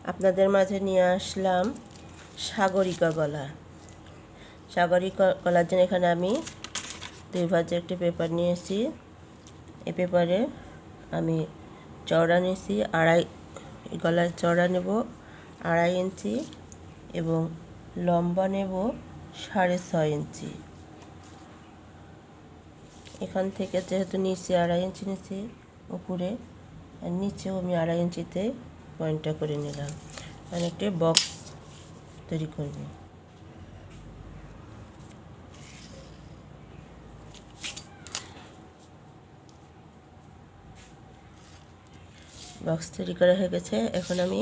আপনাদের মাঝে নিয়ে আসলাম সাগরিকা গলা। সাগরিকা গলার জন্য এখানে আমি 2 ভাঁজের একটি পেপার নিয়েছি। এই পেপারে আমি চওড়া নিয়েছি গলার চওড়া নেব 2.5 ইঞ্চি এবং লম্বা নেব 6.5 ইঞ্চি। এখান থেকে যেহেতু নিচে 2.5 ইঞ্চি নিয়েছি উপরে, আর নিচেও আমি 2.5 ইঞ্চিতে পয়েন্টটা করে নিলাম। আমি একটি বক্স তৈরি করব। বক্স তৈরি করা হয়ে গেছে। এখন আমি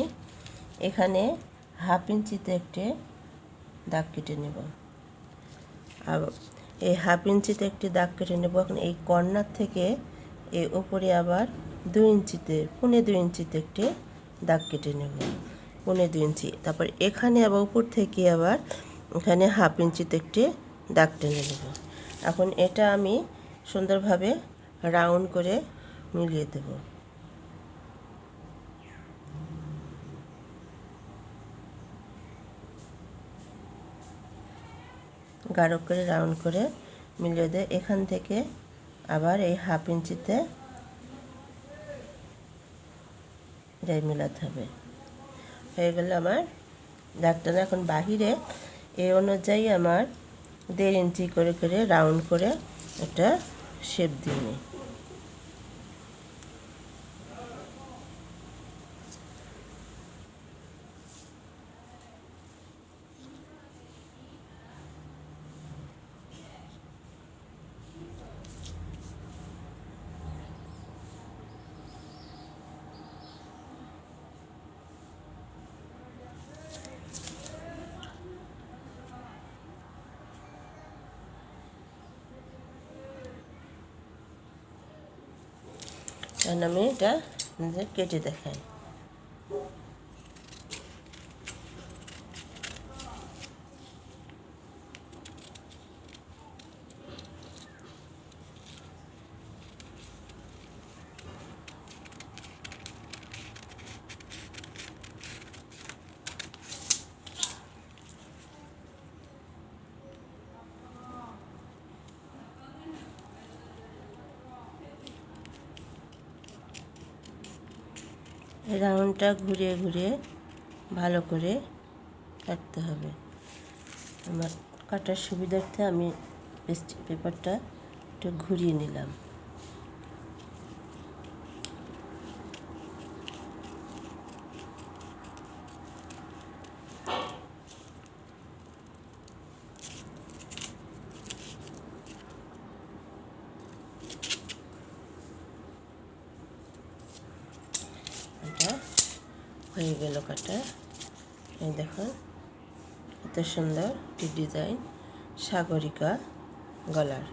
এখানে 1/2 ইঞ্চিতে একটি দাগ কেটে নেব। আর এই 1/2 ইঞ্চিতে একটি দাগ কেটে নেব। এখন এই কর্নার থেকে এই উপরে আবার 2 ইঞ্চিতে 2.25 ইঞ্চিতে একটি দাগ কেটে নেব, 2.25 ইঞ্চি। তারপর এখানে আবার উপর থেকে আবার এখানে 1/2 ইঞ্চিতে একটি দাগ টেনে নেব। এখন এটা আমি সুন্দরভাবে রাউন্ড করে মিলিয়ে দেব। গাঢ় করে রাউন্ড করে মিলিয়ে দিয়ে এখান থেকে আবার এই 1/2 ইঞ্চিতে এটাই মেলাতে হবে। হয়ে গেল আমার দাগটা। এখন বাহিরে এই অনুযায়ী আমার 1.5 ইঞ্চি করে করে রাউন্ড করে একটা শেপ দিয়ে নিই। আমি এটা কেটে দেখাই। রাউন্ডটা ঘুরিয়ে ঘুরিয়ে ভালো করে কাটতে হবে। আমার কাটার সুবিধার্থে আমি পেপারটা একটু ঘুরিয়ে নিলাম। এটা হয়ে গেল কাটা। এই দেখুন এত সুন্দর একটি ডিজাইন সাগরিকা গলার।